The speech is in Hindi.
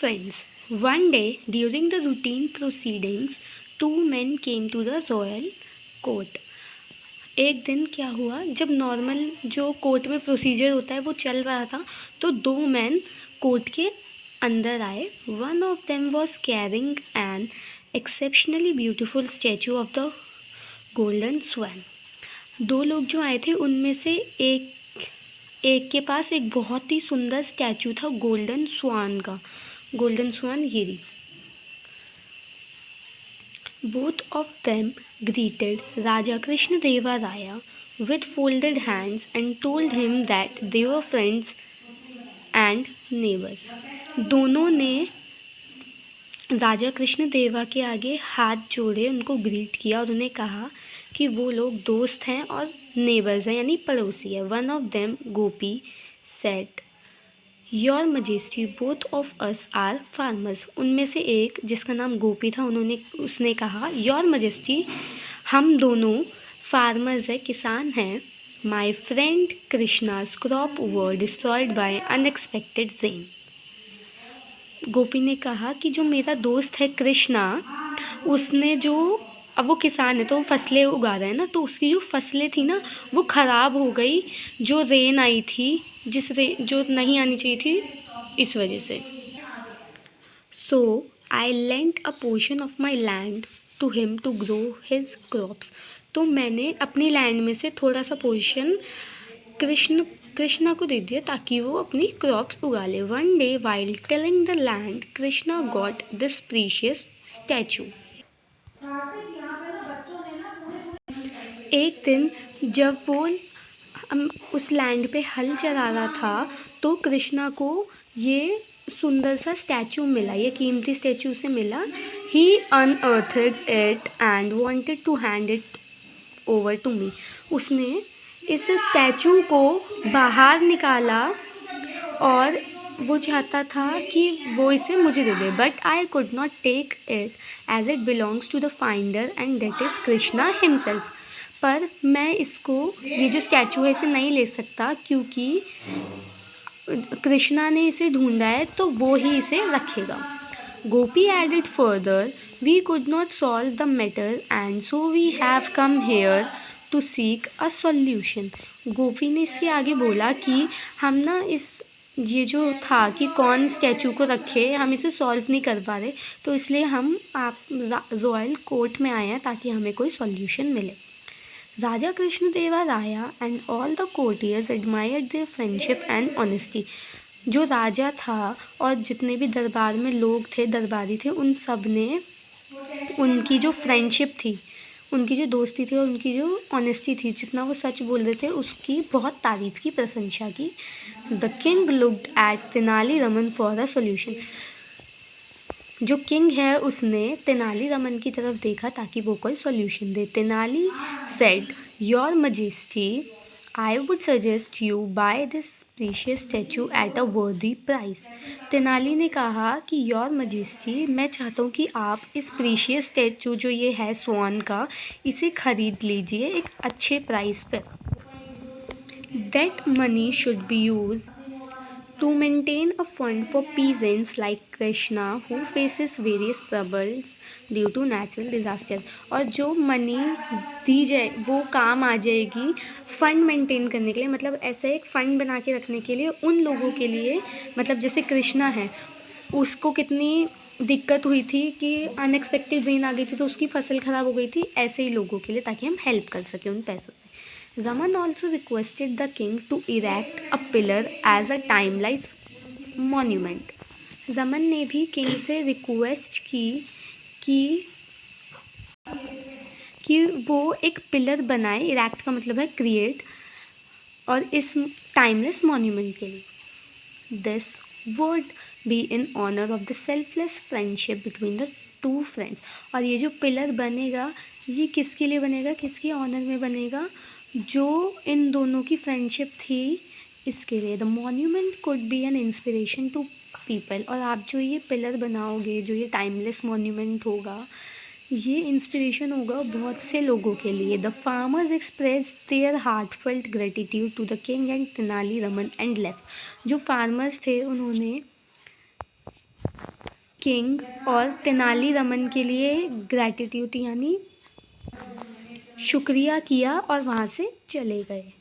friends. One day, during the routine proceedings, two men came to the royal court. एक दिन क्या हुआ, जब नॉर्मल जो कोर्ट में प्रोसीजर होता है वो चल रहा था, तो दो मैन कोर्ट के अंदर आए. One of them was carrying an exceptionally beautiful statue of the golden swan. दो लोग जो आए थे उनमें से एक के पास एक बहुत ही सुंदर स्टैचू था गोल्डन स्वान का. गोल्डन स्वान गिरी. Both of them greeted Raja Krishnadeva Raya with folded hands and told him that they were friends and neighbors. दोनों ने राजा कृष्णदेवा के आगे हाथ जोड़े, उनको ग्रीट किया और उन्हें कहा कि वो लोग दोस्त हैं और नेबर्स हैं, यानी पड़ोसी है. One of them Gopi said your majesty both of us are farmers. उनमें से एक जिसका नाम गोपी था उसने कहा योर मजेस्टी, हम दोनों फार्मर्स है, किसान हैं. My friend Krishna's crop were destroyed by unexpected rain. Gopi ने कहा कि जो मेरा दोस्त है कृष्णा, उसने जो, अब वो किसान है तो वो फसलें उगा रहा है ना, तो उसकी जो फसलें थी ना वो ख़राब हो गई. जो रेन आई थी, जो नहीं आनी चाहिए थी, इस वजह से. So I lent a portion of my land to him to grow his crops. तो मैंने अपनी लैंड में से थोड़ा सा पोर्शन कृष्णा को दे दिया ताकि वो अपनी क्रॉप्स उगा ले. One day while tilling the land Krishna got this precious statue. एक दिन जब वो उस लैंड पे हल चला रहा था तो कृष्णा को ये सुंदर सा स्टैचू मिला, ये कीमती स्टैचू से मिला. He unearthed it and wanted to hand it over to me. उसने इस स्टैचू को बाहर निकाला और वो चाहता था कि वो इसे मुझे दे दे. But I could not take it as it belongs to the finder and that is Krishna himself. पर मैं इसको, ये जो स्टैचू है, इसे नहीं ले सकता क्योंकि कृष्णा ने इसे ढूंढा है तो वो ही इसे रखेगा. Gopi added further we could not solve the matter and so we have come here to seek a solution. Gopi ने इसके आगे बोला कि हम ना ये जो था कि कौन स्टैचू को रखे, हम इसे सॉल्व नहीं कर पा रहे, तो इसलिए हम आप रॉयल कोर्ट में आए हैं ताकि हमें कोई सॉल्यूशन मिले. राजा कृष्णदेवा राया and all the courtiers admired their friendship and honesty. जो राजा था और जितने भी दरबार में लोग थे, दरबारी थे, उन सब ने उनकी जो फ्रेंडशिप थी, उनकी जो दोस्ती थी और उनकी जो ऑनेस्टी थी, जितना वो सच बोल रहे थे, उसकी बहुत तारीफ की, प्रशंसा की. The king looked at Tenali Raman for a solution. जो किंग है उसने तेनाली रमन की तरफ देखा ताकि वो कोई सॉल्यूशन दे. Tenali said your majesty I would suggest you buy this precious statue at a worthy price. Tenali ने कहा कि योर मजेस्टी, मैं चाहता हूँ कि आप इस प्रीशियस स्टैचू जो ये है स्वान का, इसे खरीद लीजिए एक अच्छे प्राइस पर. That money should be use to maintain a fund for peasants like Krishna who faces various troubles due to natural disaster. और जो मनी दी जाए वो काम आ जाएगी फ़ंड मेंटेन करने के लिए, मतलब ऐसे एक फ़ंड बना के रखने के लिए उन लोगों के लिए, मतलब जैसे कृष्णा है, उसको कितनी दिक्कत हुई थी कि अनएक्सपेक्टेड रेन आ गई थी तो उसकी फसल ख़राब हो गई थी, ऐसे ही लोगों के लिए, ताकि हम हेल्प कर सकें उन पैसों से. Raman also requested the king to erect a pillar as a timeless monument. Raman ने भी किंग से रिक्वेस्ट की कि वो एक पिलर बनाए, इरेक्ट का मतलब है क्रिएट, और इस टाइमलेस मॉन्यूमेंट के लिए. This would be in honour of the selfless friendship between the two friends. और ये जो पिलर बनेगा, ये किसके लिए बनेगा, किसके ऑनर में बनेगा, जो इन दोनों की फ्रेंडशिप थी, इसके लिए. The monument could be an inspiration to people. और आप जो ये पिलर बनाओगे, जो ये टाइमलेस मॉन्यूमेंट होगा, ये इंस्पिरेशन होगा बहुत से लोगों के लिए. The farmers express their heartfelt gratitude to the king and Tenali Raman and left. जो फार्मर्स थे उन्होंने किंग और तेनालीरामन के लिए ग्रैटिट्यूड यानी शुक्रिया किया और वहाँ से चले गए।